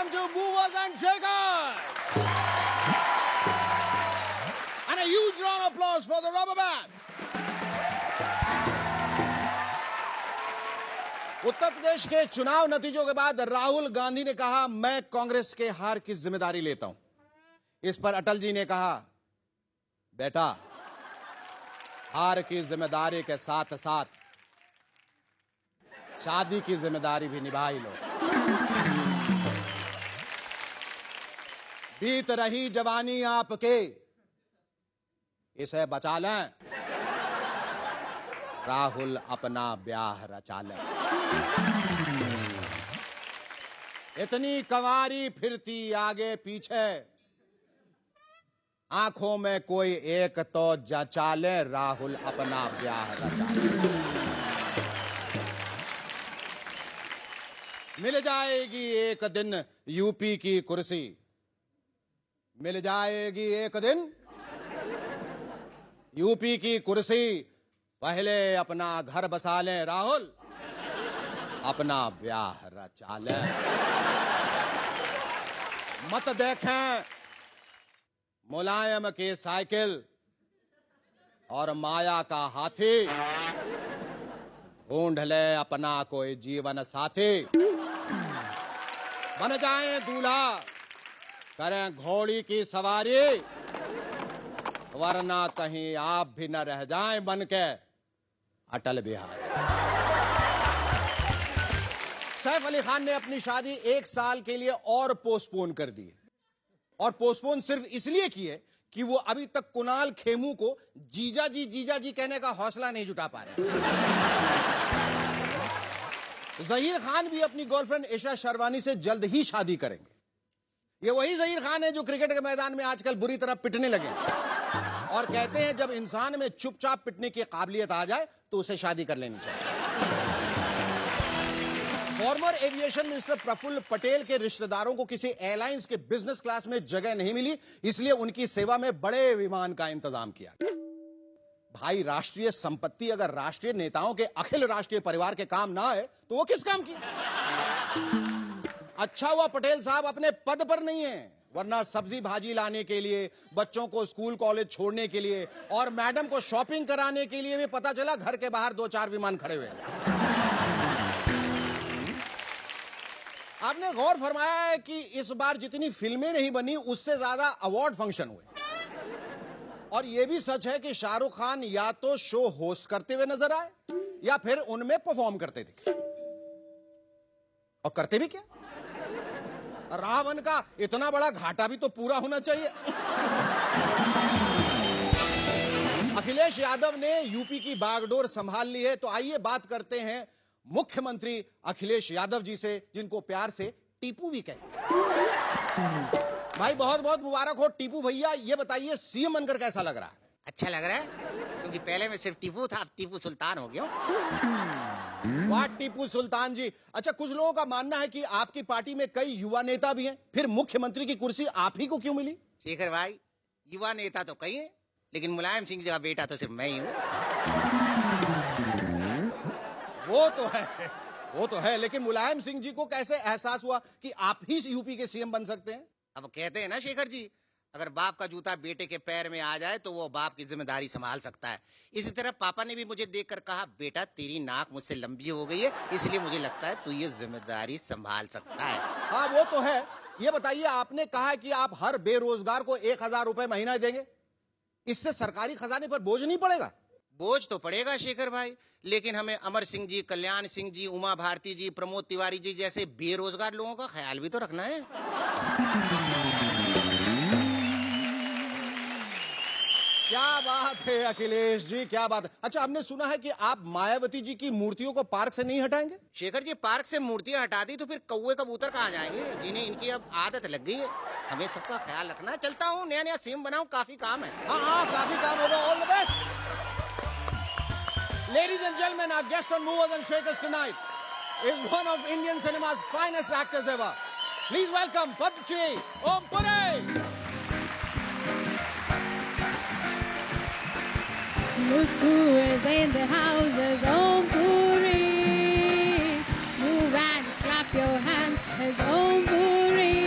welcome to Movers and Shakers. And a huge round of applause for the rubber band. Uttar Pradesh के चुनाव नतीजों के बाद राहुल गांधी ने कहा, मैं कांग्रेस के हार की जिम्मेदारी लेता हूं। इस पर अटल जी ने कहा, बेटा, हार की जिम्मेदारी के साथ साथ शादी की जिम्मेदारी भी निभा ही लो। बीत रही जवानी आपके, इसे बचा लें, राहुल अपना ब्याह रचा लें। इतनी कंवारी फिरती आगे पीछे, आंखों में कोई एक तो जचा ले, राहुल अपना ब्याह रचा ले। मिल जाएगी एक दिन यूपी की कुर्सी, मिल जाएगी एक दिन यूपी की कुर्सी, पहले अपना घर बसा लें राहुल, अपना ब्याह रचा लें। मत देखें मुलायम की साइकिल और माया का हाथी, ढूंढ ले अपना कोई जीवन साथी। बन जाएं दूल्हा, करें घोड़ी की सवारी, वरना कहीं आप भी न रह जाएं बन के अटल बिहारी। सैफ अली खान ने अपनी शादी 1 साल के लिए और पोस्टपोन कर दी है, और पोस्टपोन सिर्फ इसलिए की है कि वो अभी तक कुणाल खेमू को जीजा जी कहने का हौसला नहीं जुटा पा रहे। जहीर खान भी अपनी गर्लफ्रेंड ईशा शर्वानी से जल्द ही शादी करेंगे। ये वही जहीर खान है जो क्रिकेट के मैदान में आजकल बुरी तरह पिटने लगे और कहते हैं जब इंसान में चुपचाप पिटने की काबिलियत आ जाए तो उसे शादी कर लेनी चाहिए। Former aviation minister Praful Patel के रिश्तेदारों को किसी एयरलाइंस के बिजनेस क्लास में जगह नहीं मिली, इसलिए उनकी सेवा में बड़े विमान का इंतजाम किया। भाई, राष्ट्रीय संपत्ति अगर राष्ट्रीय नेताओं के अखिल राष्ट्रीय परिवार के काम ना आए तो वो किस काम की? अच्छा हुआ पटेल साहब अपने पद पर नहीं है, वरना सब्जी भाजी लाने के लिए, बच्चों को स्कूल कॉलेज छोड़ने के लिए और मैडम को शॉपिंग कराने के लिए भी पता चला घर के बाहर 2-4 विमान खड़े हुए। आपने गौर फरमाया है कि इस बार जितनी फिल्में नहीं बनी उससे ज्यादा अवार्ड फंक्शन हुए, और यह भी सच है कि शाहरुख खान या तो शो होस्ट करते हुए नजर आए या फिर उनमें परफॉर्म करते दिखे। और करते भी क्या, रावण का इतना बड़ा घाटा भी तो पूरा होना चाहिए। अखिलेश यादव ने यूपी की बागडोर संभाल ली है, तो आइए बात करते हैं मुख्यमंत्री अखिलेश यादव जी से, जिनको प्यार से टीपू भी कहते हैं। भाई, बहुत बहुत मुबारक हो टीपू भैया। ये बताइए, सीएम बनकर कैसा लग रहा है? अच्छा लग रहा है, क्योंकि पहले मैं सिर्फ टीपू था, अब टीपू सुल्तान हो गया। वाह टीपू सुल्तान जी। अच्छा, कुछ लोगों का मानना है कि आपकी पार्टी में कई युवा नेता भी हैं, फिर मुख्यमंत्री की कुर्सी आप ही को क्यों मिली? शेखर भाई, युवा नेता तो कई हैं, लेकिन मुलायम सिंह जी का बेटा तो सिर्फ मैं ही हूँ। वो तो है, लेकिन मुलायम सिंह जी को कैसे एहसास हुआ कि आप ही यूपी के सीएम बन सकते हैं? अब कहते हैं ना शेखर जी, अगर बाप का जूता बेटे के पैर में आ जाए तो वो बाप की जिम्मेदारी संभाल सकता है। इसी तरह पापा ने भी मुझे देखकर कहा, बेटा तेरी नाक मुझसे लंबी हो गई है, इसलिए मुझे लगता है तू ये जिम्मेदारी संभाल सकता है। हाँ, वो तो है। ये बताइए, आपने कहा कि आप हर बेरोजगार को 1000 रुपए महीना देंगे, इससे सरकारी खजाने पर बोझ नहीं पड़ेगा? बोझ तो पड़ेगा शेखर भाई, लेकिन हमें अमर सिंह जी, कल्याण सिंह जी, उमा भारती जी, प्रमोद तिवारी जी जैसे बेरोजगार लोगों का ख्याल भी तो रखना है। क्या बात है अखिलेश जी, क्या बात है। अच्छा, हमने सुना है कि आप मायावती जी की मूर्तियों को पार्क से नहीं हटाएंगे? शेखर जी, पार्क से मूर्तियां हटा दी तो फिर कौवे कबूतर कहाँ जाएंगे, जिन्हें इनकी अब आदत लग गई है। हमें सबका ख्याल रखना। चलता हूँ, नया सीएम बनाऊं, काफी काम है। हाँ, काफी काम होगा। All the best. Ladies and gentlemen, our guest on Movers and Shakers tonight is one of Indian cinema's finest actors ever. Please welcome Padma Shri Om Puri. Look who is in the house, is Om Puri. Move and clap your hands, is Om Puri.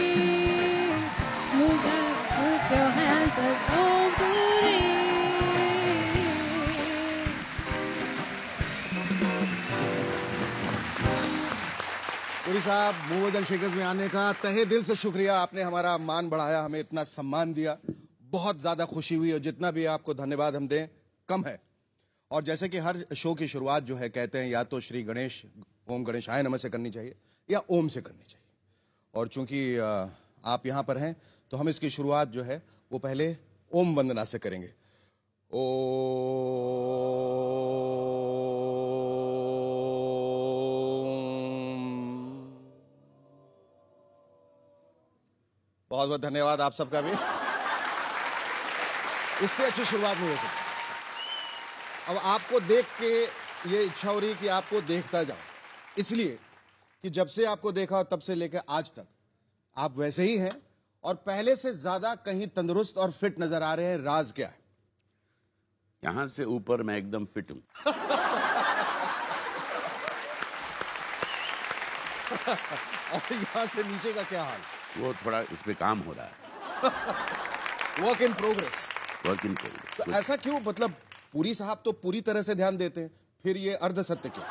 Puri साहब, मूवजन शेखर्स में आने का तहे दिल से शुक्रिया। आपने हमारा मान बढ़ाया, हमें इतना सम्मान दिया, बहुत ज्यादा खुशी हुई। और जितना भी आपको धन्यवाद हम दें कम है। और जैसे कि हर शो की शुरुआत जो है कहते हैं या तो श्री गणेश ओम गणेशाय नमः से करनी चाहिए या ओम से करनी चाहिए। और चूंकि आप यहां पर हैं तो हम इसकी शुरुआत जो है वो पहले ओम वंदना से करेंगे। बहुत बहुत धन्यवाद आप सबका भी। इससे अच्छी शुरुआत नहीं हो सकती। अब आपको देख के ये इच्छा हो रही कि आपको देखता जाऊं, इसलिए कि जब से आपको देखा तब से लेकर आज तक आप वैसे ही हैं और पहले से ज्यादा कहीं तंदुरुस्त और फिट नजर आ रहे हैं। राज क्या है? यहां से ऊपर मैं एकदम फिट हूं। और यहां से नीचे का क्या हाल? वो थोड़ा इस पे काम हो रहा है। Work in progress. Work in progress. तो ऐसा क्यों? मतलब पुरी साहब तो पूरी तरह से ध्यान देते हैं, फिर ये अर्ध सत्य क्यों?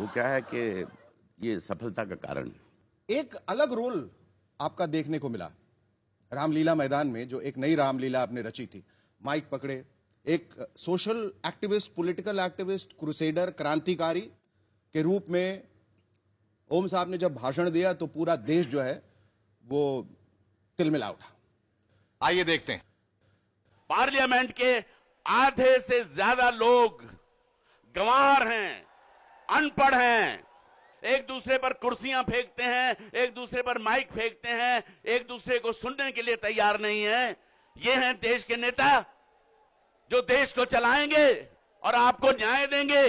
वो क्या है कि ये सफलता का कारण है। एक अलग रोल आपका देखने को मिला रामलीला मैदान में, जो एक नई रामलीला आपने रची थी। माइक पकड़े, एक social activist, political activist, crusader, क्रांतिकारी के रूप में ओम साहब ने जब भाषण दिया तो पूरा देश जो है वो तिलमिला उठा। आइए देखते हैं। पार्लियामेंट के आधे से ज्यादा लोग गंवार हैं, अनपढ़ हैं, एक दूसरे पर कुर्सियां फेंकते हैं, एक दूसरे पर माइक फेंकते हैं, एक दूसरे को सुनने के लिए तैयार नहीं है। ये हैं देश के नेता जो देश को चलाएंगे और आपको न्याय देंगे।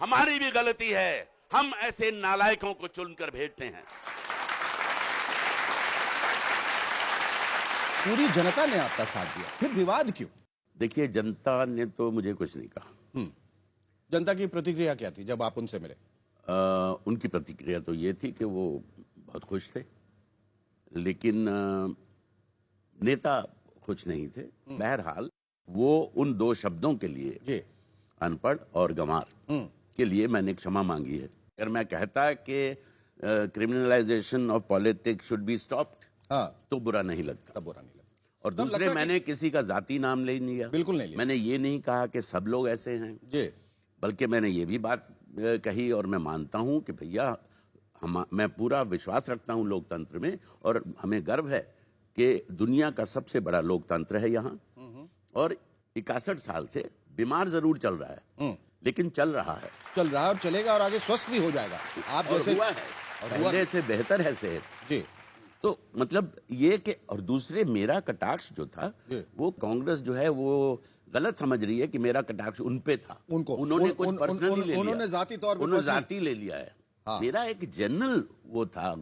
हमारी भी गलती है, हम ऐसे नालायकों को चुनकर भेजते हैं। पूरी जनता ने आपका साथ दिया, फिर विवाद क्यों? देखिए, जनता ने तो मुझे कुछ नहीं कहा। जनता की प्रतिक्रिया क्या थी जब आप उनसे मिले? उनकी प्रतिक्रिया तो ये थी कि वो बहुत खुश थे, लेकिन नेता खुश नहीं थे। बहरहाल वो उन दो शब्दों के लिए, जी, अनपढ़ और गंवार, के लिए मैंने क्षमा मांगी है। अगर मैं कहता कि criminalisation of politics should be stopped, हाँ, तो बुरा नहीं लगता। तब बुरा नहीं लगा। और तब दूसरे, लगता मैंने किसी का जाति नाम नहीं लिया, बिल्कुल नहीं लिया। मैंने ये नहीं कहा कि सब लोग ऐसे हैं, जी, बल्कि मैंने ये भी बात कही और मैं मानता हूं कि भैया मैं पूरा विश्वास रखता हूं लोकतंत्र में, और हमें गर्व है कि दुनिया का सबसे बड़ा लोकतंत्र है यहाँ। और 61 साल से बीमार जरूर चल रहा है, लेकिन चल रहा है और चलेगा और आगे स्वस्थ भी हो जाएगा। आप और जैसे हुआ है, पहले से बेहतर है सेहत। जी, तो मतलब ये कि, और दूसरे, मेरा कटाक्ष जो था जी, वो कांग्रेस जो है वो गलत समझ रही है कि मेरा कटाक्ष उन पे था। उन्होंने कुछ पर्सनली ले लिया, उन्होंने जाति तौर पे उन्होंने जाति ले लिया है। हाँ। मेरा एक जनरल वो था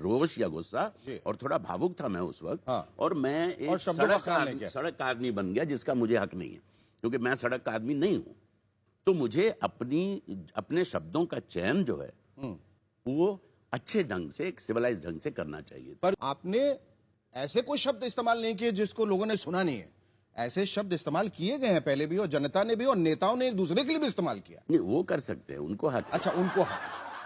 रोष या गुस्सा, और थोड़ा भावुक था मैं उस वक्त। हाँ। और मैं और एक शब्दों का ख्याल नहीं किया। सड़क का आदमी बन गया, जिसका मुझे हक नहीं है, क्योंकि मैं सड़क का आदमी नहीं हूं। तो मुझे अपने शब्दों का चयन जो है वो अच्छे ढंग से, एक सिविलाइज ढंग से करना चाहिए। पर आपने ऐसे कोई शब्द इस्तेमाल नहीं किए जिसको लोगों ने सुना नहीं है। ऐसे शब्द इस्तेमाल किए गए हैं पहले भी, और जनता ने भी, और नेताओं ने एक दूसरे के लिए भी इस्तेमाल किया। नहीं, वो कर सकते हैं, उनको हक है। अच्छा, उनको हक,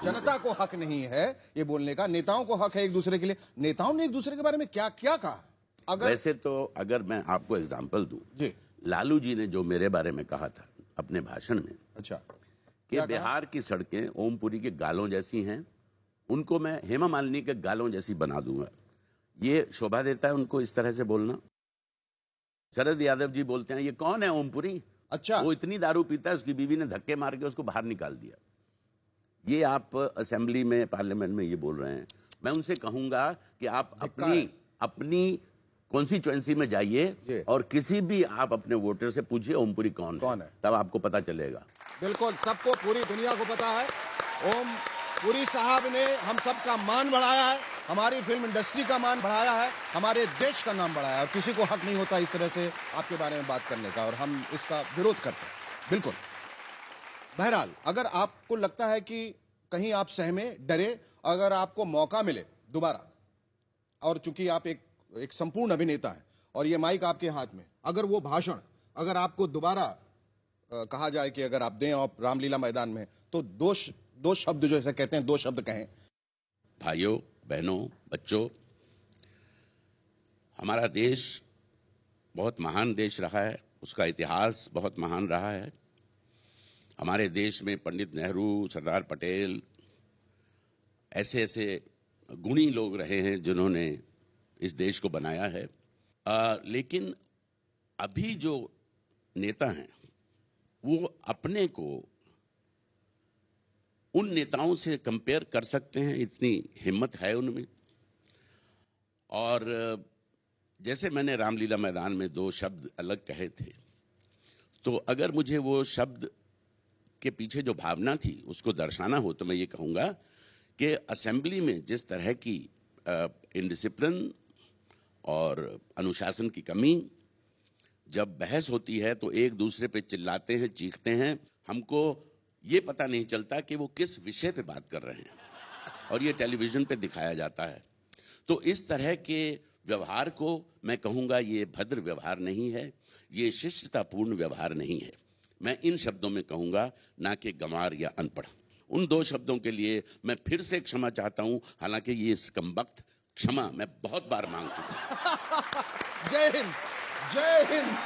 जनता को हक नहीं है ये बोलने का, नेताओं को हक है एक दूसरे के लिए। नेताओं ने एक दूसरे के बारे में क्या क्या कहा? अगर वैसे तो अगर मैं आपको एग्जांपल दूं, जी, लालू जी ने जो मेरे बारे में कहा था अपने भाषण में, अच्छा, कि बिहार की सड़कें ओमपुरी के गालों जैसी हैं, उनको मैं हेमा मालिनी के गालों जैसी बना दूंगा। ये शोभा देता है उनको इस तरह से बोलना? शरद यादव जी बोलते हैं, ये कौन है ओमपुरी? अच्छा, वो इतनी दारू पीता है, उसकी बीवी ने धक्के मार के उसको बाहर निकाल दिया। ये आप असेंबली में, पार्लियामेंट में ये बोल रहे हैं। मैं उनसे कहूंगा कि आप अपनी कॉन्स्टिट्यूएंसी में जाइए और किसी भी आप अपने वोटर से पूछिए ओमपुरी कौन है, तब आपको पता चलेगा। बिल्कुल, सबको, पूरी दुनिया को पता है। ओम पुरी साहब ने हम सबका मान बढ़ाया है, हमारी फिल्म इंडस्ट्री का मान बढ़ाया है, हमारे देश का नाम बढ़ाया है, और किसी को हक नहीं होता इस तरह से आपके बारे में बात करने का, और हम इसका विरोध करते हैं। बिल्कुल। बहरहाल, अगर आपको लगता है कि कहीं आप सहमे, डरे, अगर आपको मौका मिले दोबारा, और चूंकि आप एक संपूर्ण अभिनेता हैं और ये माइक आपके हाथ में, अगर वो भाषण अगर आपको दोबारा कहा जाए कि अगर आप दें आप रामलीला मैदान में, तो दो शब्द जो ऐसे कहते हैं, दो शब्द कहें, भाइयों, बहनों, बच्चों, हमारा देश बहुत महान देश रहा है, उसका इतिहास बहुत महान रहा है। हमारे देश में पंडित नेहरू, सरदार पटेल, ऐसे ऐसे गुणी लोग रहे हैं जिन्होंने इस देश को बनाया है। लेकिन अभी जो नेता हैं वो अपने को उन नेताओं से कंपेयर कर सकते हैं, इतनी हिम्मत है उनमें। और जैसे मैंने रामलीला मैदान में 2 शब्द अलग कहे थे, तो अगर मुझे वो शब्द के पीछे जो भावना थी उसको दर्शाना हो तो मैं ये कहूँगा कि असेंबली में जिस तरह की इनडिसिप्लिन और अनुशासन की कमी, जब बहस होती है तो एक दूसरे पे चिल्लाते हैं, चीखते हैं, हमको ये पता नहीं चलता कि वो किस विषय पे बात कर रहे हैं, और ये टेलीविजन पे दिखाया जाता है। तो इस तरह के व्यवहार को मैं कहूँगा ये भद्र व्यवहार नहीं है, ये शिष्टतापूर्ण व्यवहार नहीं है। मैं इन शब्दों में कहूँगा, ना कि गंवार या अनपढ़। उन 2 शब्दों के लिए मैं फिर से क्षमा चाहता हूँ, हालांकि ये कमबख्त क्षमा मैं बहुत बार मांग चुका हूँ। जय हिंद, जय हिंद।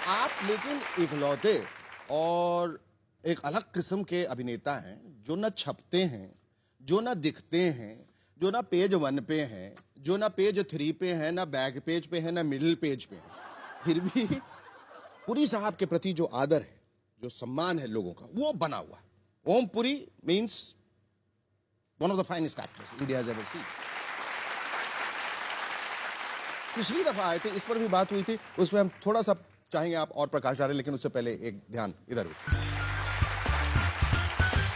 आप लेकिन इकलौते और एक अलग किस्म के अभिनेता हैं जो न छपते हैं, जो ना दिखते हैं, जो ना पेज 1 पे हैं, जो ना पेज 3 पे हैं, ना बैक पेज पे हैं, ना मिडिल पेज पे हैं। फिर भी पुरी साहब के प्रति जो आदर है, जो सम्मान है लोगों का, वो बना हुआ है। Om Puri means one of the finest actors India has ever seen. पिछली दफा आए थे, इस पर भी बात हुई थी, उसमें हम थोड़ा सा चाहेंगे आप और प्रकाश डालें, लेकिन उससे पहले एक ध्यान इधर हो।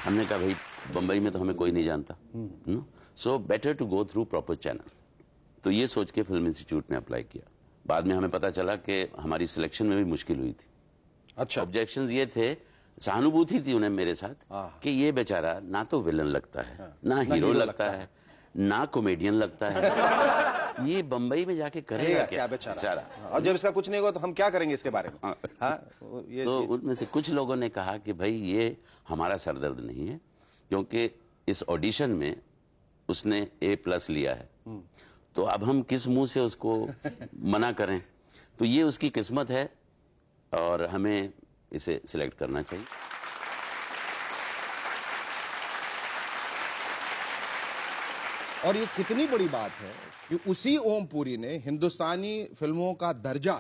हमने कहा भाई बंबई में तो हमें कोई नहीं जानता, so better to go through proper channel. तो ये सोच के फिल्म इंस्टीट्यूट में अप्लाई किया। बाद में हमें पता चला कि हमारी सिलेक्शन में भी मुश्किल हुई थी। अच्छा, ऑब्जेक्शंस ये थे, सहानुभूति थी उन्हें मेरे साथ कि ये बेचारा ना तो विलन लगता है, ना हीरो लगता है, ना कॉमेडियन लगता है, ये बंबई में जाके करेगा क्या बेचारा। और जब इसका कुछ नहीं होगा तो हम क्या करेंगे इसके बारे में। तो उनमें से कुछ लोगों ने कहा कि भाई ये हमारा सरदर्द नहीं है, क्योंकि इस ऑडिशन में उसने A+ लिया है, तो अब हम किस मुंह से उसको मना करें। तो ये उसकी किस्मत है और हमें इसे सिलेक्ट करना चाहिए। और ये कितनी बड़ी बात है कि उसी ओम पुरी ने हिंदुस्तानी फिल्मों का दर्जा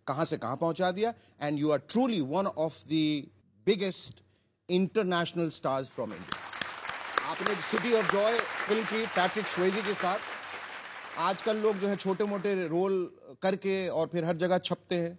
कहां से कहां पहुंचा दिया। And you are truly one of the biggest international stars from India. आपने सिटी ऑफ जॉय फिल्म की पैट्रिक स्वेजी के साथ। आजकल लोग जो है छोटे मोटे रोल करके और फिर हर जगह छपते हैं,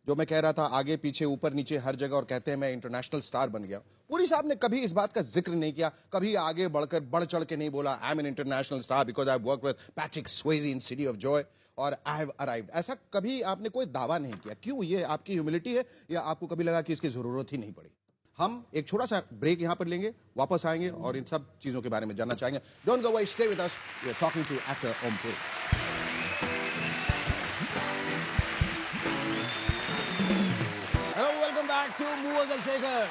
जो मैं कह रहा था, आगे पीछे ऊपर नीचे हर जगह, और कहते हैं मैं इंटरनेशनल स्टार बन गया। पुरी साहब ने कभी इस बात का जिक्र नहीं किया, कभी आगे बढ़कर बढ़ चढ़ के नहीं बोला I am an international star because I work with Patrick Swayze in City of Joy और आई हैव अराइव्ड। ऐसा कभी आपने कोई दावा नहीं किया। क्यों? ये आपकी ह्यूमिलिटी है या आपको कभी लगा कि इसकी जरूरत ही नहीं पड़ी? हम एक छोटा सा ब्रेक यहां पर लेंगे, वापस आएंगे और इन सब चीजों के बारे में जानना चाहेंगे। Don't go away, stay with us, we are talking to actor Om Puri. Hello, welcome back to Movers and Shaker.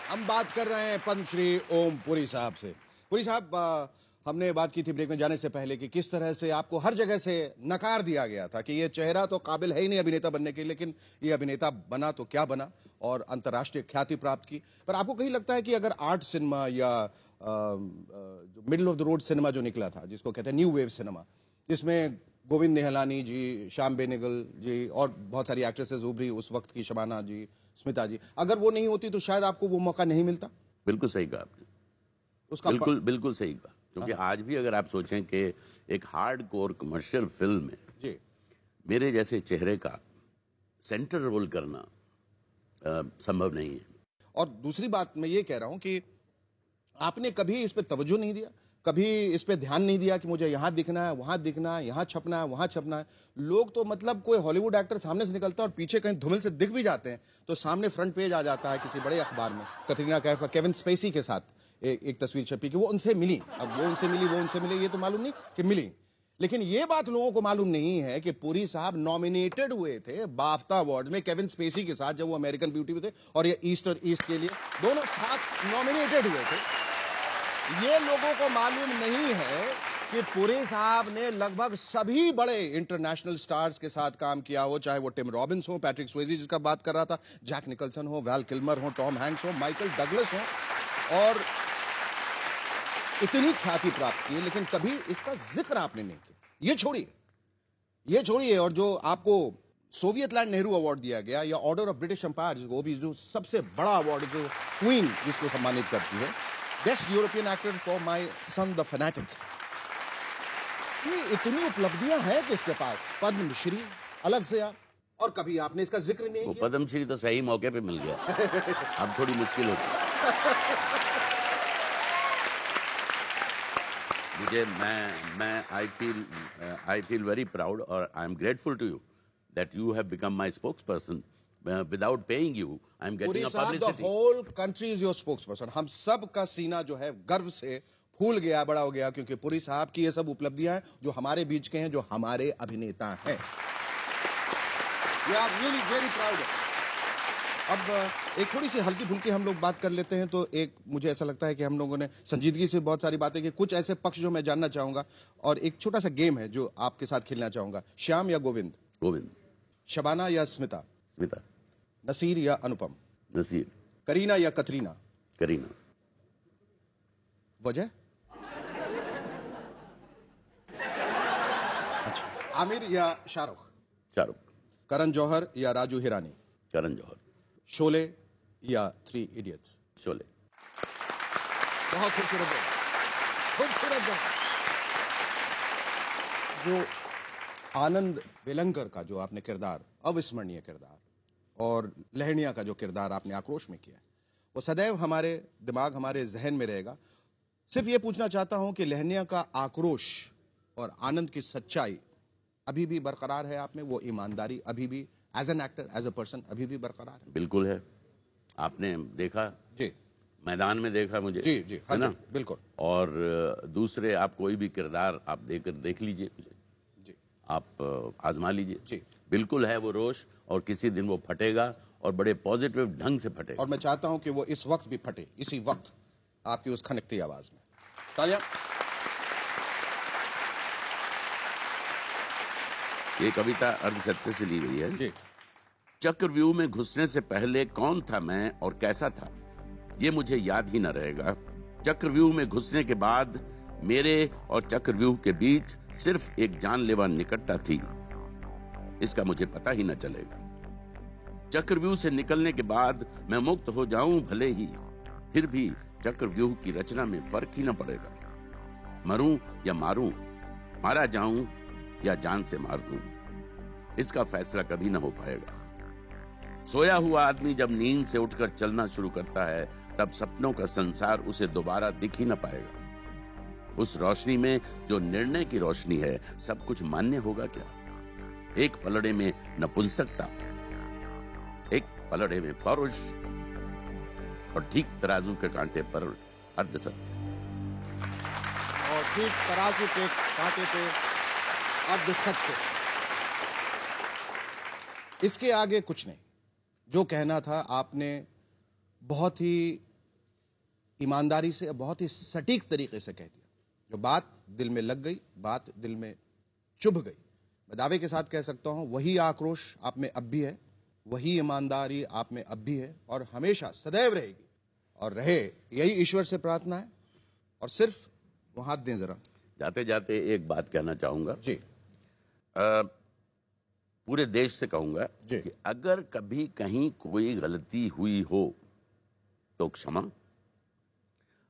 हम बात कर रहे हैं पद्मश्री ओम पुरी साहब से। पुरी साहब, हमने बात की थी ब्रेक में जाने से पहले कि किस तरह से आपको हर जगह से नकार दिया गया था कि ये चेहरा तो काबिल है ही नहीं अभिनेता बनने के, लेकिन ये अभिनेता बना तो क्या बना और अंतर्राष्ट्रीय ख्याति प्राप्त की। पर आपको कहीं लगता है कि अगर आर्ट सिनेमा या जो middle of the road cinema जो निकला था, जिसको कहते हैं न्यू वेव सिनेमा, जिसमें गोविंद निहलानी जी, श्याम बेनेगल जी और बहुत सारी एक्ट्रेसेस उभरी उस वक्त की, शबाना जी, स्मिता जी, अगर वो नहीं होती तो शायद आपको वो मौका नहीं मिलता? बिल्कुल सही कहा आपने, उसका बिल्कुल सही कहा। क्योंकि आज भी अगर आप सोचें कि एक हार्ड कोर कमर्शियल फिल्म में जी मेरे जैसे चेहरे का सेंटर रोल करना संभव नहीं है। और दूसरी बात मैं ये कह रहा हूं कि आपने कभी इस पे तवज्जो नहीं दिया, कभी इस पे ध्यान नहीं दिया कि मुझे यहां दिखना है, वहां दिखना है, यहां छपना है, वहां छपना है। लोग तो मतलब कोई हॉलीवुड एक्टर सामने से निकलता है और पीछे कहीं धूमिल से दिख भी जाते हैं तो सामने फ्रंट पेज आ जाता है किसी बड़े अखबार में। कतरीना कैफ का केविन स्पेसी के साथ एक तस्वीर छपी कि वो उनसे मिली। अब वो उनसे मिली, ये तो मालूम नहीं कि मिली। लेकिन ये बात लोगों को मालूम नहीं है कि पुरी साहब नॉमिनेटेड हुए थे बाफ्टा अवार्ड में केविन स्पेसी के साथ, जब वो अमेरिकन ब्यूटी में थे, और ये ईस्ट और ईस्ट के लिए दोनों साथ नॉमिनेटेड हुए थे। ये लोगों को मालूम नहीं है कि पुरी साहब ने लगभग सभी बड़े इंटरनेशनल स्टार्स के साथ काम किया हो, चाहे वो टिम रॉबिन्स हो, पैट्रिक स्वेजी जिसका बात कर रहा था, जैक निकल्सन हो, वैल किल्मर हो, टॉम हैंक्स हो, माइकल डगलस हो, और इतनी ख्याति प्राप्त की, लेकिन कभी इसका जिक्र आपने नहीं किया। ये छोड़िए, और जो आपको सोवियत लैंड नेहरू अवार्ड दिया गया, या ऑर्डर ऑफ ब्रिटिश एम्पायर, वो भी जो सबसे बड़ा अवार्ड जो क्वीन जिसको सम्मानित करती है, best European actor for my son the fanatic. ये इतनी उपलब्धियां हैं कि इसके पास पद्मश्री अलग से आप, और कभी आपने इसका जिक्र नहीं किया। पद्मश्री तो सही मौके पे मिल गया, अब थोड़ी मुश्किल होती। मुझे मैं आई फील वेरी प्राउड और I am grateful to you that you have become my spokesperson without paying you. I am getting a publicity. The whole country is your spokesperson. हम सब का सीना जो है गर्व से फूल गया, बड़ा हो गया, क्योंकि पुरी साहब की ये सब उपलब्धियां हैं जो हमारे बीच के हैं, जो हमारे अभिनेता हैं। We are really very proud. अब एक थोड़ी सी हल्की फुल्की हम लोग बात कर लेते हैं, तो एक मुझे ऐसा लगता है कि हम लोगों ने संजीदगी से बहुत सारी बातें की, कुछ ऐसे पक्ष जो मैं जानना चाहूंगा, और एक छोटा सा गेम है जो आपके साथ खेलना चाहूंगा। श्याम या गोविंद? गोविंद। शबाना या स्मिता? स्मिता। नसीर या अनुपम? नसीर। करीना या कतरीना? करीना। वजह? अच्छा। आमिर या शाहरुख? शाहरुख। करण जौहर या राजू हिरानी? करण जौहर। शोले या 3 इडियट्स? शोले। बहुत खूबसूरत है, खूबसूरत है। जो आनंद वेलंकर का जो आपने किरदार, अविस्मरणीय किरदार, और लहणिया का जो किरदार आपने आक्रोश में किया है, वो सदैव हमारे दिमाग, हमारे जहन में रहेगा। सिर्फ ये पूछना चाहता हूं कि लहणिया का आक्रोश और आनंद की सच्चाई अभी भी बरकरार है आप में? वो ईमानदारी अभी भी as an actor, as a person अभी भी बरकरार है? बिल्कुल है। आपने देखा जी, मैदान में देखा मुझे, जी जी, है ना? बिल्कुल। और दूसरे आप कोई भी किरदार आप देख लीजिए मुझे, जी, आप आजमा लीजिए जी। बिल्कुल है वो रोष, और किसी दिन वो फटेगा, और बड़े पॉजिटिव ढंग से फटेगा। और मैं चाहता हूं कि वो इस वक्त भी फटे, इसी वक्त, आपकी उस खनकती आवाज में। तालियां। ये कविता अर्धसत्य से ली गई है। जी। चक्रव्यूह में घुसने से पहले कौन था मैं और कैसा था, ये मुझे याद ही न रहेगा। चक्रव्यूह में घुसने के बाद मेरे और चक्रव्यूह के बीच सिर्फ एक जानलेवा निकटता थी, इसका मुझे पता ही न चलेगा। चक्रव्यूह से निकलने के बाद मैं मुक्त हो जाऊं भले ही, फिर भी चक्रव्यूह की रचना में फर्क ही न पड़ेगा। मरूं या मारूं, मारा जाऊं या जान से मार दूं, इसका फैसला कभी न हो पाएगा। सोया हुआ आदमी जब नींद से उठकर चलना शुरू करता है, तब सपनों का संसार उसे दोबारा दिख ही न पाएगा। उस रोशनी में जो निर्णय की रोशनी है, सब कुछ मान्य होगा क्या? एक पलड़े में नपुंसकता, एक पलड़े में पौरुष, और ठीक तराजू के कांटे पर अर्धसत्य। और ठीक तराजू के कांटे पे अर्धसत्य। इसके आगे कुछ नहीं। जो कहना था आपने बहुत ही ईमानदारी से, बहुत ही सटीक तरीके से कह दिया। जो बात दिल में लग गई, बात दिल में चुभ गई, मैं दावे के साथ कह सकता हूं, वही आक्रोश आप में अब भी है, वही ईमानदारी आप में अब भी है, और हमेशा सदैव रहेगी, और रहे, यही ईश्वर से प्रार्थना है। और सिर्फ वो हाथ दें जरा। जाते जाते एक बात कहना चाहूंगा जी। पूरे देश से कहूंगा कि अगर कभी कहीं कोई गलती हुई हो तो क्षमा।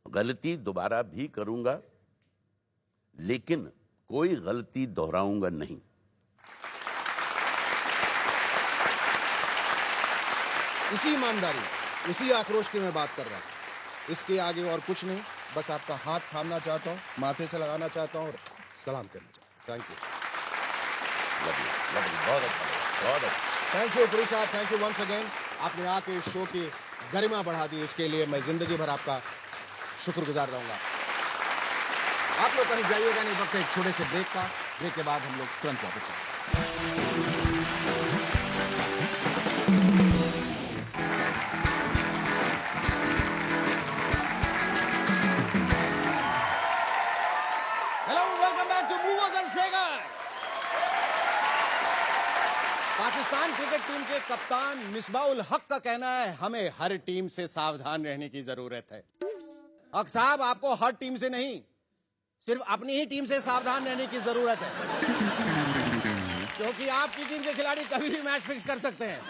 गलती दोबारा भी करूंगा, लेकिन कोई गलती दोहराऊंगा नहीं। इसी ईमानदारी, इसी आक्रोश की मैं बात कर रहा हूं। इसके आगे और कुछ नहीं, बस आपका हाथ थामना चाहता हूं, माथे से लगाना चाहता हूं और सलाम करना चाहता हूं। Thank you. बहुत अच्छा, बहुत अच्छा। थैंक यू पुरी साहब, थैंक यू वंस अगेन। आपने आके इस शो की गरिमा बढ़ा दी, इसके लिए मैं जिंदगी भर आपका शुक्रगुजार रहूंगा। आप लोग कहीं जाइएगा नहीं, वक्त एक छोटे से ब्रेक का। ब्रेक के बाद हम लोग तुरंत वापस आएंगे। Hello, welcome back to Movers and Shakers. Pakistan cricket team के कप्तान मिसबाउल हक का कहना है हमें हर टीम से सावधान रहने की जरूरत है। हक साहब, आपको हर टीम से नहीं, सिर्फ अपनी ही टीम से सावधान रहने की जरूरत है, क्योंकि आपकी टीम के खिलाड़ी कभी भी मैच फिक्स कर सकते हैं।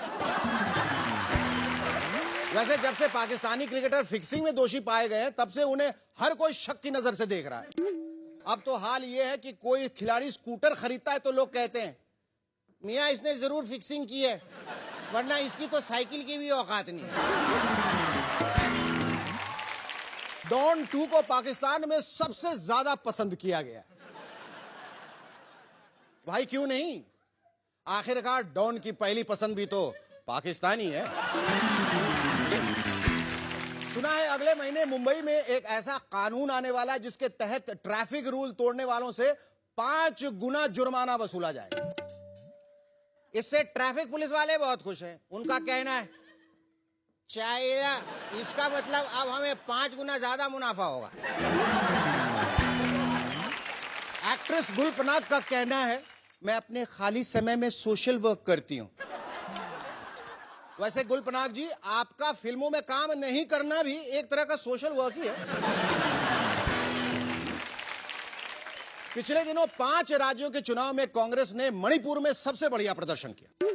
वैसे जब से पाकिस्तानी क्रिकेटर फिक्सिंग में दोषी पाए गए हैं, तब से उन्हें हर कोई शक की नजर से देख रहा है। अब तो हाल ये है कि कोई खिलाड़ी स्कूटर खरीदता है तो लोग कहते हैं मियाँ इसने जरूर फिक्सिंग की है, वरना इसकी तो साइकिल की भी औकात नहीं है। डॉन 2 को पाकिस्तान में सबसे ज्यादा पसंद किया गया। भाई क्यों नहीं, आखिरकार डॉन की पहली पसंद भी तो पाकिस्तानी है। सुना है अगले महीने मुंबई में एक ऐसा कानून आने वाला है जिसके तहत ट्रैफिक रूल तोड़ने वालों से 5 गुना जुर्माना वसूला जाएगा। इससे ट्रैफिक पुलिस वाले बहुत खुश हैं। उनका कहना है चाइना, इसका मतलब अब हमें 5 गुना ज्यादा मुनाफा होगा। एक्ट्रेस गुल पनाग का कहना है मैं अपने खाली समय में सोशल वर्क करती हूं। वैसे गुल पनाग जी, आपका फिल्मों में काम नहीं करना भी एक तरह का सोशल वर्क ही है। पिछले दिनों 5 राज्यों के चुनाव में कांग्रेस ने मणिपुर में सबसे बढ़िया प्रदर्शन किया।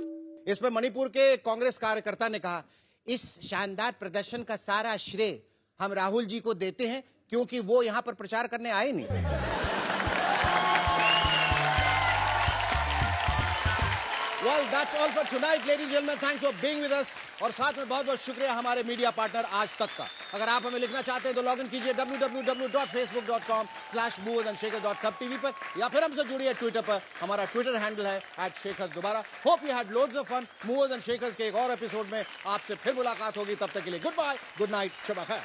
इस पर मणिपुर के कांग्रेस कार्यकर्ता ने कहा, इस शानदार प्रदर्शन का सारा श्रेय हम राहुल जी को देते हैं, क्योंकि वो यहाँ पर प्रचार करने आए नहीं। Well, that's all for tonight, ladies and gentlemen. Thanks for being with us. और साथ में बहुत बहुत शुक्रिया हमारे मीडिया पार्टनर आज तक का। अगर आप हमें लिखना चाहते हैं तो लॉग इन कीजिए www.facebook.com/movesandshaker.subtv पर, या फिर हमसे जुड़िए ट्विटर पर। हमारा ट्विटर हैंडल है @शेखर दोबारा। Hope you had loads of fun. Movers and Shakers के एक और एपिसोड में आपसे फिर मुलाकात होगी। तब तक के लिए गुड बाय, गुड नाइट, शब खैर।